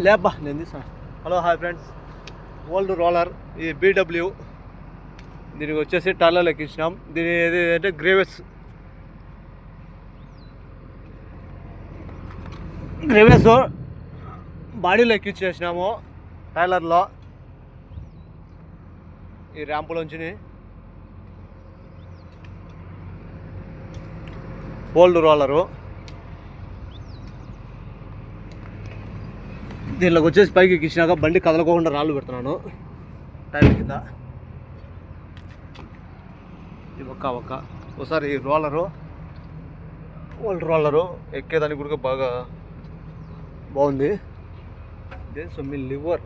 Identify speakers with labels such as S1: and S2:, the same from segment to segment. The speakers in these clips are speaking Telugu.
S1: లేబ్బా నేను తీసాను. Hello hi friends, old roller ఈ బీడబ్ల్యూ, దీనికి వచ్చేసి టర్లర్ ఎక్కించినాం. దీని ఏది అంటే గ్రేవెస్ బాడీలో ఎక్కించేసినాము. టైలర్లో ఈ ర్యాంపులోంచి ఓల్డ్ రోలరు. దీనిలోకి వచ్చేసి పైకి ఎక్కించినాక బండి కదలకోకుండా రాళ్ళు పెడుతున్నాను టైర్ కింద. ఇది ఒకసారి ఈ రోలరు, ఓల్డ్ రోలరు ఎక్కేదానికి కూడా బాగా బాగుంది. ఇదే మీ లివర్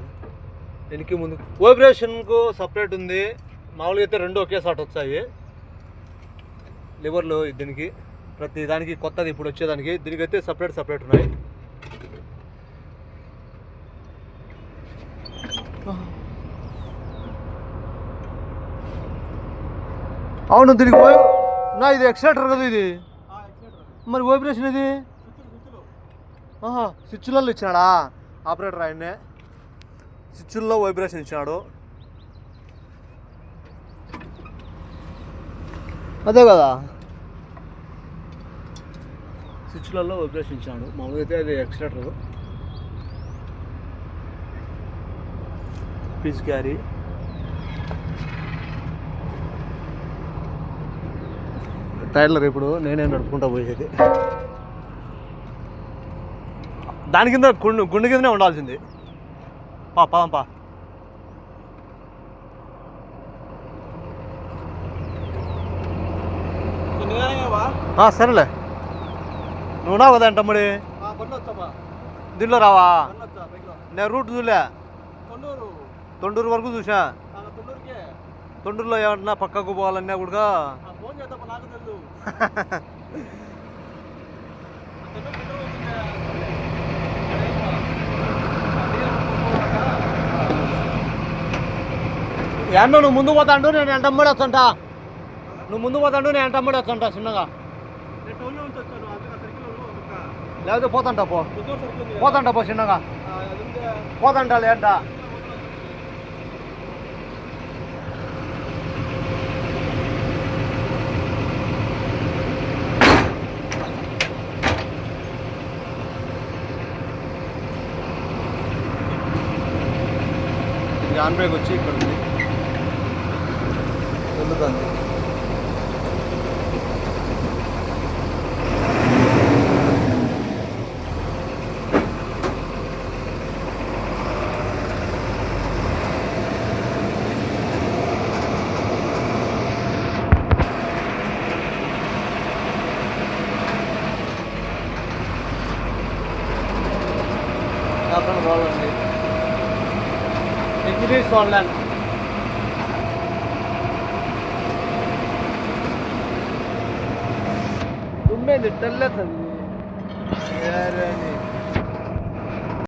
S1: వెనక్కి ముందు వైబ్రేషన్కు సపరేట్ ఉంది. మామూలుగా అయితే రెండు ఒకేసారి వచ్చాయి లివర్లు. దీనికి ప్రతి దానికి కొత్తది ఇప్పుడు వచ్చేదానికి, దీనికైతే సపరేట్ ఉన్నాయి. అవును, దీనికి నా ఇది ఎక్సలేటర్ కదా ఇది, మరి వైబ్రేషన్ ఇది స్విచ్లలో ఇచ్చినాడా ఆపరేటర్? ఆయన్నే స్విచ్ల్లో వైబ్రేషన్ ఇచ్చినాడు. అదే కదా, స్విచ్లలో వైబ్రేషన్ ఇచ్చినాడు. మామూలుగా అయితే అది ఎక్సలేటర్. పీస్ క్యారీ టైలర్ ఇప్పుడు నేనే నడుపుకుంటా పోయేది. దాని కింద గుండె కిందనే ఉండాల్సింది. పా సరేలే, నువ్వు ఉన్నావు కదా తమ్ముడి. దీంట్లో రావా? నేను రూట్ చూలే, తొండూరు వరకు చూసా. తొండూరులో ఏమన్నా పక్కకు పోవాలన్నా కూడా ఏమన్నా నువ్వు ముందు పోతాండు నేను ఎంటమ్మడి వచ్చంట. నువ్వు ముందు పోతాండు నేను ఎంటమ్మడి వచ్చంట చిన్నగా. లేకపోతే పోతాంట పో చిన్నగా పోతాంట లేంట. హ్యాండ్ బ్రేక్ వచ్చి ఇక్కడ ఉంది, ఎందుకండి రావాలండి. English online. तुम्हें निटल था यार नहीं.